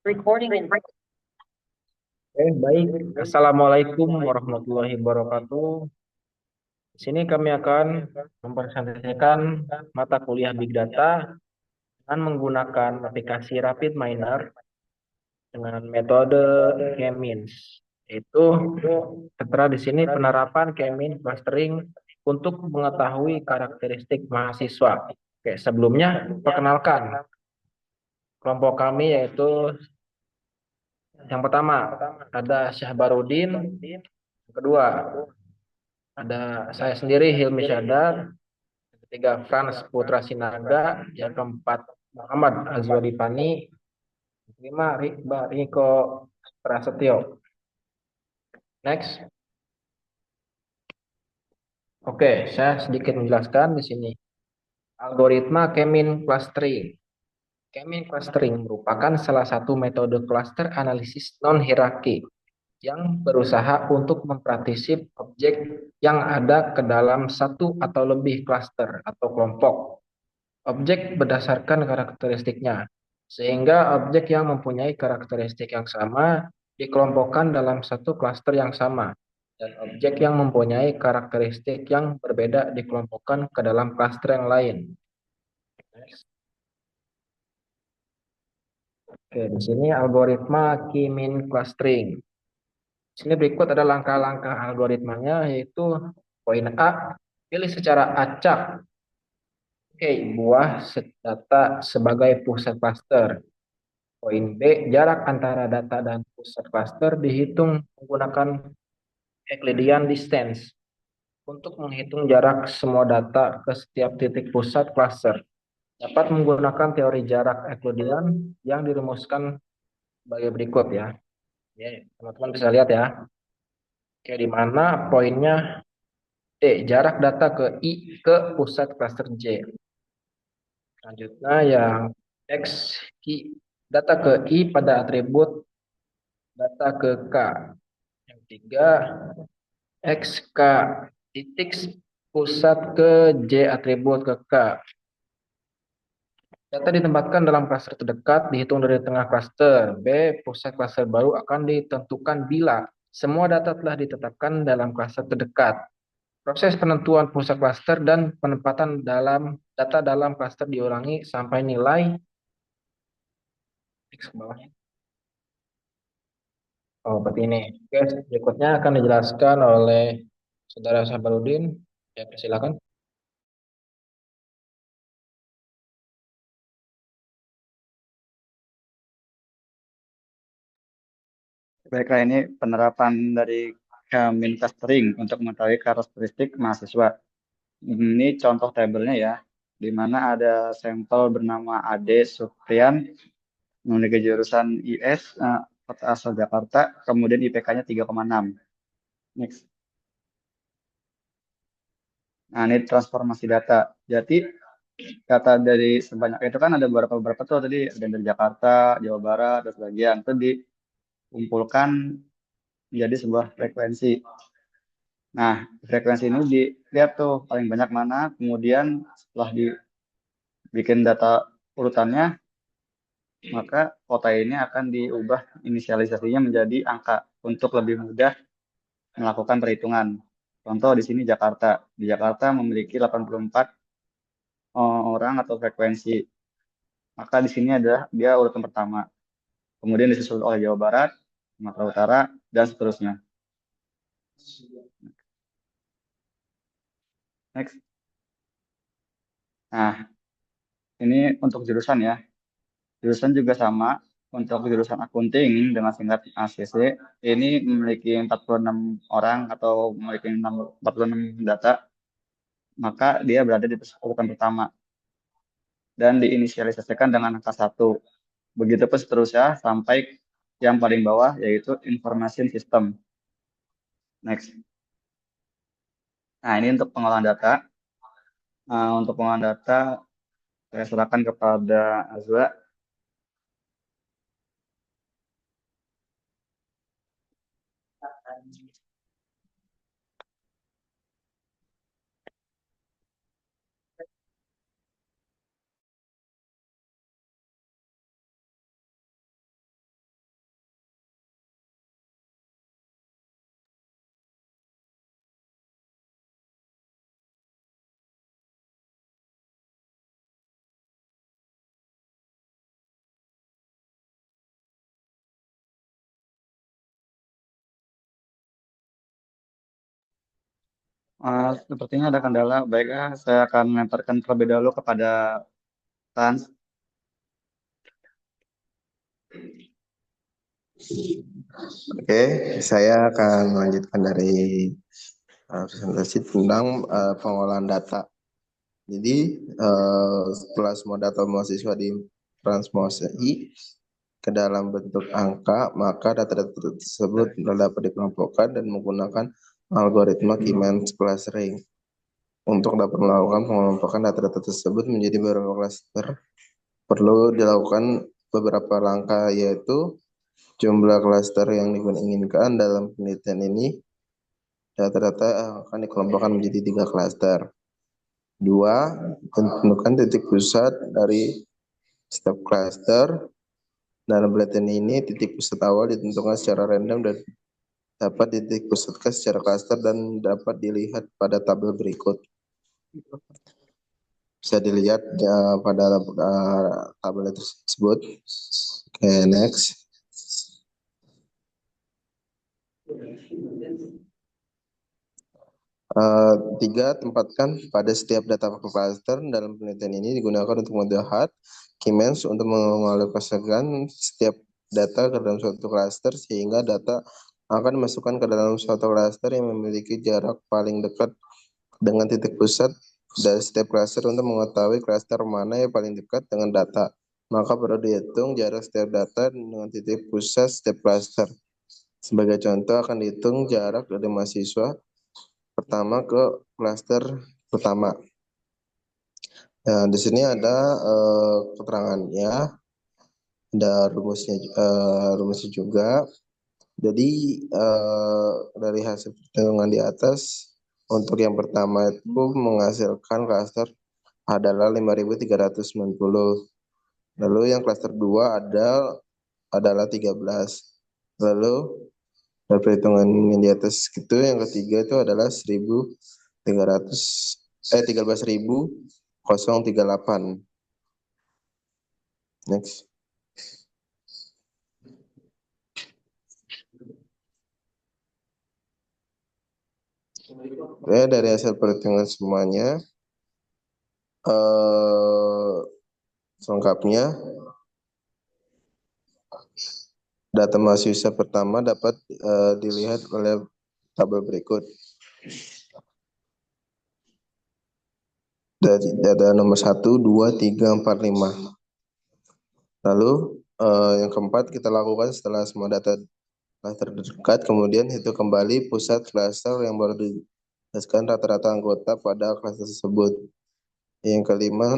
Recording in Baik. Assalamualaikum warahmatullahi wabarakatuh. Di sini kami akan mempresentasikan mata kuliah Big Data dengan menggunakan aplikasi Rapid Miner dengan metode K-means. Itu tertera di sini penerapan K-means clustering untuk mengetahui karakteristik mahasiswa. Oke, sebelumnya perkenalkan kelompok kami yaitu yang pertama ada Syahbarudin, yang kedua ada saya sendiri Hilmi Syadar, yang ketiga Frans Putra Sinaga, yang keempat Muhammad Azwadi Pani, yang kelima Riko Prasetyo. Next. Oke, saya sedikit menjelaskan di sini. Algoritma K-means clustering. K-means clustering merupakan salah satu metode cluster analisis non-hierarki yang berusaha untuk mempartisip objek yang ada ke dalam satu atau lebih klaster atau kelompok objek berdasarkan karakteristiknya, sehingga objek yang mempunyai karakteristik yang sama dikelompokkan dalam satu klaster yang sama, dan objek yang mempunyai karakteristik yang berbeda dikelompokkan ke dalam klaster yang lain. Oke, di sini algoritma K-means clustering. Di sini berikut ada langkah-langkah algoritmanya, yaitu poin A, pilih secara acak. Oke, buah data sebagai pusat klaster. Poin B, jarak antara data dan pusat cluster dihitung menggunakan Euclidean distance untuk menghitung jarak semua data ke setiap titik pusat cluster. Dapat menggunakan teori jarak Euclidean yang dirumuskan sebagai berikut ya. Ya, teman-teman bisa lihat ya. Oke, di mana poinnya D, jarak data ke I ke pusat cluster J. Selanjutnya yang X, data ke I pada atribut data ke K. Yang tiga, XK titik pusat ke J atribut ke K. Data ditempatkan dalam klaster terdekat dihitung dari tengah klaster. B. Pusat klaster baru akan ditentukan bila semua data telah ditetapkan dalam klaster terdekat. Proses penentuan pusat klaster dan penempatan dalam data dalam klaster diulangi sampai nilai X ke bawahnya. Oh, seperti ini. Oke, berikutnya akan dijelaskan oleh Saudara Sabarudin. Ya, silakan. Baiklah, ini penerapan dari K-means clustering untuk mengetahui karakteristik mahasiswa. Ini contoh tabelnya ya, di mana ada sampel bernama Ade Supriyan, memiliki jurusan IS, kota asal Jakarta, kemudian IPK-nya 3,6. Next. Nah, ini transformasi data. Jadi, data dari sebanyak itu kan ada beberapa tuh tadi, ada yang dari Jakarta, Jawa Barat, dan sebagian. Itu dikumpulkan menjadi sebuah frekuensi. Nah, frekuensi ini dilihat tuh paling banyak mana, kemudian setelah dibikin data urutannya, maka kota ini akan diubah inisialisasinya menjadi angka untuk lebih mudah melakukan perhitungan. Contoh di sini Jakarta. Di Jakarta memiliki 84 orang atau frekuensi. Maka di sini adalah dia urutan pertama. Kemudian disusul oleh Jawa Barat, Sumatera Utara, dan seterusnya. Next. Nah, ini untuk jurusan ya. Jurusan juga sama. Untuk jurusan akunting dengan singkat ACC, ini memiliki 46 orang atau memiliki 46 data, maka dia berada di urutan pertama dan diinisialisasikan dengan angka 1. Begitupun seterusnya sampai yang paling bawah yaitu information system. Next. Nah, ini untuk pengolahan data. Untuk pengolahan data, saya serahkan kepada Azwa. Sepertinya ada kendala. Baiklah, saya akan melemparkan terlebih dahulu kepada Hans. Oke, saya akan melanjutkan dari presentasi tentang pengolahan data. Jadi, setelah semua data mahasiswa ditransmosai ke dalam bentuk angka, maka data-data tersebut dapat dikelompokkan dan menggunakan algoritma Key-Means Clustering. Untuk dapat melakukan pengelompokan data-data tersebut menjadi beberapa klaster, perlu dilakukan beberapa langkah, yaitu jumlah klaster yang diinginkan dalam penelitian ini. Data-data akan dikelompokkan menjadi 3 klaster. 2, tentukan titik pusat dari setiap klaster. Dalam penelitian ini, titik pusat awal ditentukan secara random dan dapat titik pusatkan secara klaster dan dapat dilihat pada tabel berikut. Bisa dilihat pada tabel tersebut. Oke, next. Tiga, tempatkan pada setiap data cluster dalam penelitian ini digunakan untuk melihat Key-Means untuk mengalokasikan setiap data ke dalam suatu cluster sehingga data akan dimasukkan ke dalam suatu cluster yang memiliki jarak paling dekat dengan titik pusat dari setiap cluster. Untuk mengetahui cluster mana yang paling dekat dengan data, maka perlu dihitung jarak setiap data dengan titik pusat setiap cluster. Sebagai contoh, akan dihitung jarak dari mahasiswa pertama ke klaster pertama. Nah, di sini ada keterangannya, ada rumusnya juga. Jadi dari hasil perhitungan di atas, untuk yang pertama itu menghasilkan klaster adalah 5.390. Lalu yang klaster 2 adalah 13. Lalu dari perhitungan yang di atas itu, yang ketiga itu adalah 13.038. Next. Ya, dari hasil perhitungan semuanya selengkapnya, data mahasiswa pertama dapat dilihat oleh tabel berikut. Dari data nomor 1, 2, 3, 4, 5. Lalu yang keempat kita lakukan setelah semua data terdekat, kemudian itu kembali pusat klaster yang baru dijelaskan rata-rata anggota pada klaster tersebut. Yang kelima,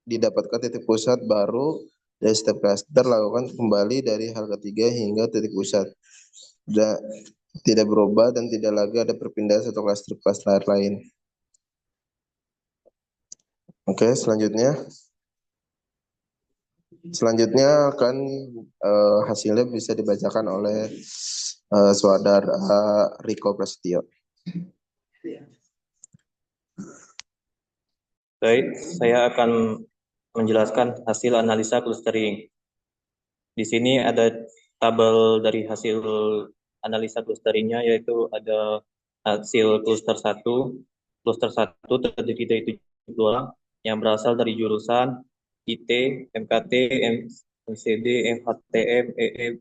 didapatkan titik pusat baru dari setiap klaster, lakukan kembali dari hal ketiga hingga titik pusat tidak berubah dan tidak lagi ada perpindahan satu klaster ke klaster lain. Oke, selanjutnya akan hasilnya bisa dibacakan oleh saudara Riko Prasetyo. Baik, saya akan menjelaskan hasil analisa clustering. Di sini ada tabel dari hasil analisa clusteringnya, yaitu ada hasil cluster 1. Cluster 1 terdiri dari 70 orang yang berasal dari jurusan IT, MKT, MCD, FHTM, EE,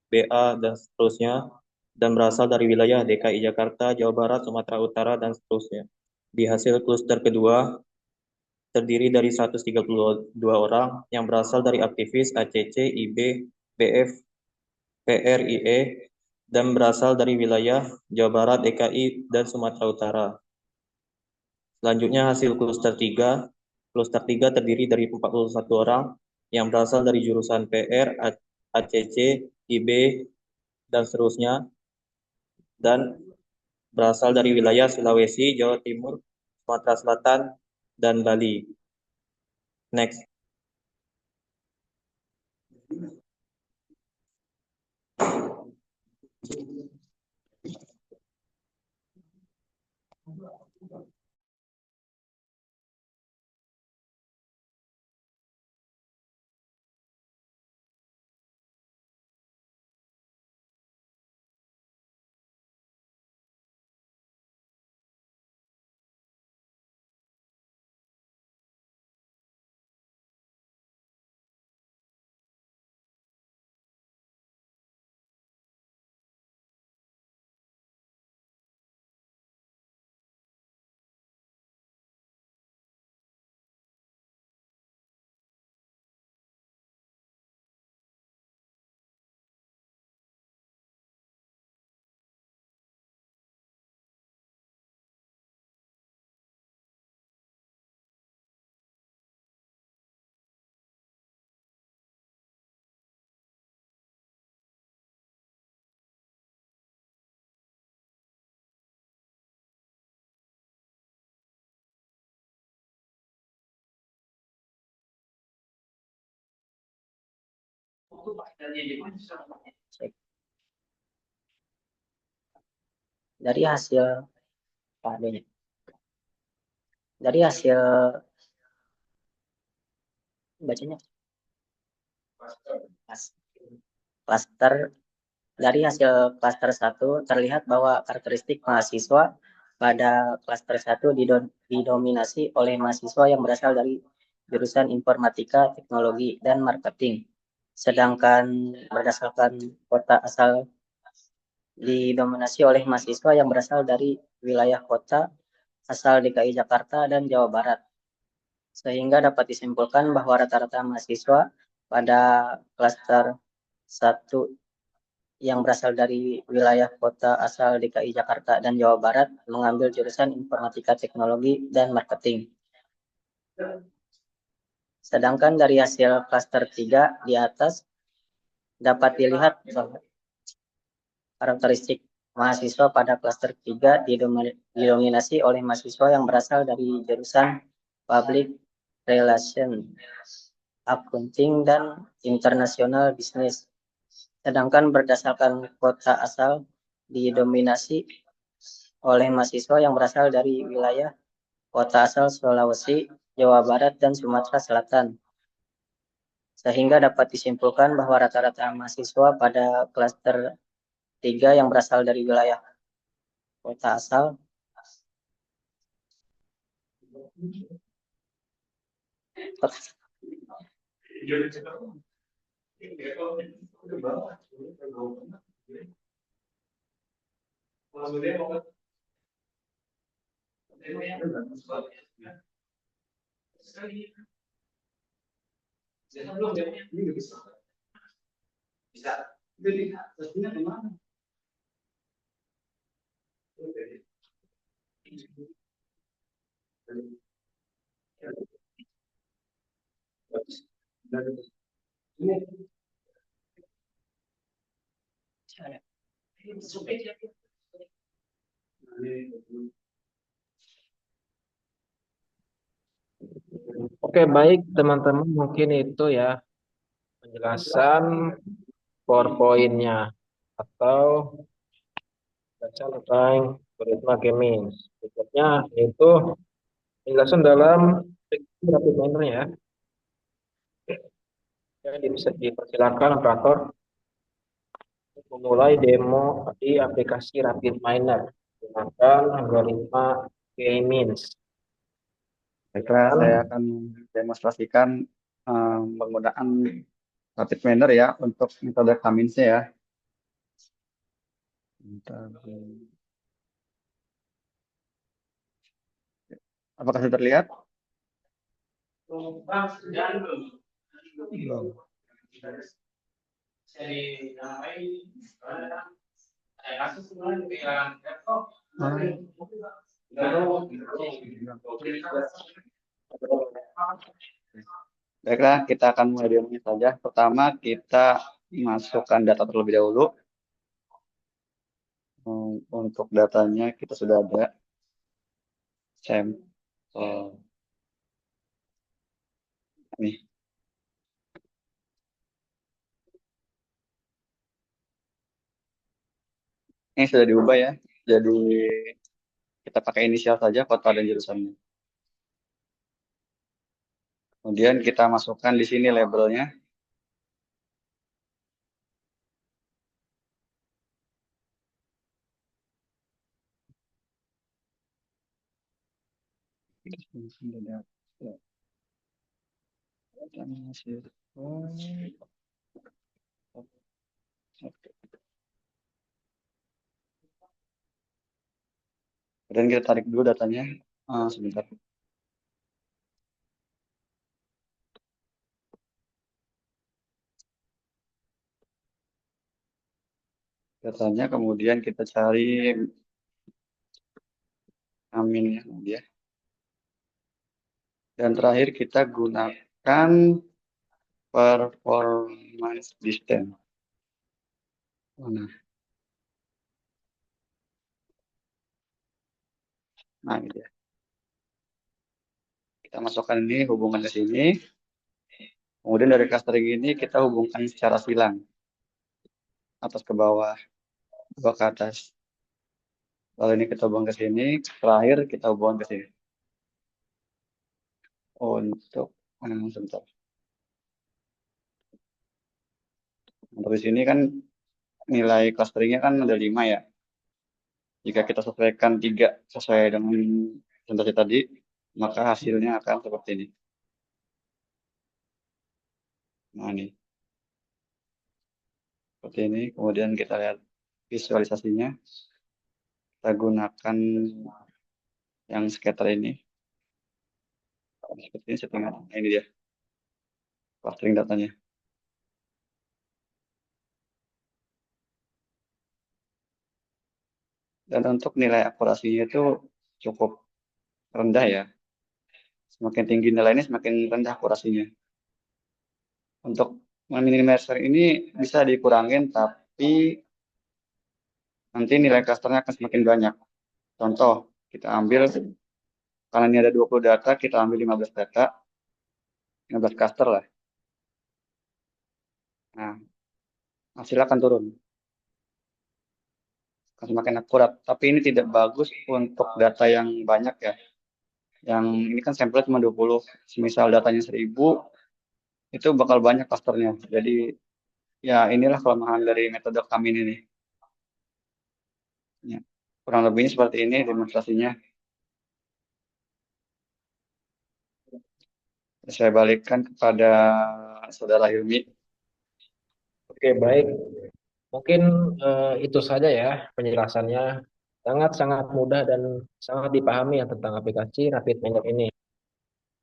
BA, dan seterusnya, dan berasal dari wilayah DKI Jakarta, Jawa Barat, Sumatera Utara, dan seterusnya. Di hasil cluster kedua, terdiri dari 132 orang yang berasal dari aktivis ACC, IB, BF, PR, IE, dan berasal dari wilayah Jawa Barat, DKI, dan Sumatera Utara. Selanjutnya hasil kluster 3. Kluster 3 terdiri dari 41 orang yang berasal dari jurusan PR, ACC, IB, dan seterusnya, dan berasal dari wilayah Sulawesi, Jawa Timur, Sumatera Selatan, dan Bali. Next. Cek. Dari hasil adanya. Dari hasil bacanya klaster dari hasil klaster 1 terlihat bahwa karakteristik mahasiswa pada klaster 1 didominasi oleh mahasiswa yang berasal dari jurusan informatika, teknologi, dan marketing. Sedangkan berdasarkan kota asal didominasi oleh mahasiswa yang berasal dari wilayah kota asal DKI Jakarta dan Jawa Barat. Sehingga dapat disimpulkan bahwa rata-rata mahasiswa pada klaster 1 yang berasal dari wilayah kota asal DKI Jakarta dan Jawa Barat mengambil jurusan informatika, teknologi, dan marketing. Sedangkan dari hasil klaster 3 di atas dapat dilihat bahwa karakteristik mahasiswa pada klaster 3 didominasi oleh mahasiswa yang berasal dari jurusan Public Relation, Accounting, dan International Business. Sedangkan berdasarkan kota asal didominasi oleh mahasiswa yang berasal dari wilayah kota asal Sulawesi, Jawa Barat, dan Sumatera Selatan. Sehingga dapat disimpulkan bahwa rata-rata mahasiswa pada klaster 3 yang berasal dari wilayah kota asal Oke, baik teman-teman, mungkin itu ya penjelasan PowerPoint-nya atau baca tentang algoritma K-means. Berikutnya yaitu penjelasan dalam rapid miner ya. Jadi bisa dipersilakan operator untuk memulai demo di aplikasi Rapid Miner menggunakan algoritma K-means. Baiklah, saya akan demonstrasikan penggunaan Rapid Miner ya untuk metode K-means-nya ya. Apakah sudah terlihat? Baiklah, kita akan mulai demonya saja. Pertama, kita masukkan data terlebih dahulu. Untuk datanya kita sudah ada sampel nih. Ini sudah diubah ya. Jadi kita pakai inisial saja kota dan jurusannya. Kemudian kita masukkan di sini labelnya. Dan kita tarik dulu datanya. Sebentar. Datanya kemudian kita cari aminnya ya. Dan terakhir kita gunakan performance distance. Nah, gitu ya. Kita masukkan ini hubungan ke sini. Kemudian dari clustering ini kita hubungkan secara silang, atas ke bawah ke atas. Lalu ini kita hubung ke sini, terakhir kita hubungkan ke sini. Untuk sebentar. Untuk di sini kan nilai clusteringnya kan ada 5 ya. Jika kita sesuaikan 3 sesuai dengan presentasi tadi, maka hasilnya akan seperti ini. Nah ini. Seperti ini. Kemudian kita lihat visualisasinya. Kita gunakan yang scatter ini. Seperti ini settingan. Nah, ini dia. Clustering datanya. Dan untuk nilai akurasinya itu cukup rendah ya. Semakin tinggi nilainya, semakin rendah akurasinya. Untuk meminimalisir ini bisa dikurangin, tapi nanti nilai clusternya akan semakin banyak. Contoh, kita ambil, karena ini ada 20 data, kita ambil 15 data, 15 cluster lah. Nah, hasilnya akan turun. Akan semakin akurat. Tapi ini tidak bagus untuk data yang banyak ya. Yang ini kan sampelnya cuma 20. Semisal datanya 1000, itu bakal banyak clusternya. Jadi, ya inilah kelemahan dari metode kami ini nih. Ya, kurang lebihnya seperti ini demonstrasinya. Saya balikkan kepada Saudara Hilmi. Oke, baik. Mungkin itu saja ya penjelasannya. Sangat-sangat mudah dan sangat dipahami ya tentang aplikasi Rapid Miner ini.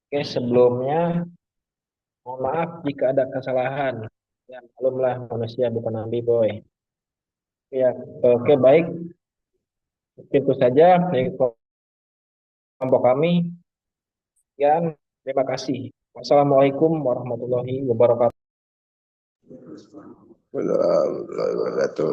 Oke, sebelumnya mohon maaf jika ada kesalahan. Ya, maklumlah manusia bukan nabi, boy. Ya, oke, baik. Itu saja dari kelompok kami. Sekian, terima kasih. Wassalamualaikum warahmatullahi wabarakatuh. Warahmatullahi wabarakatuh.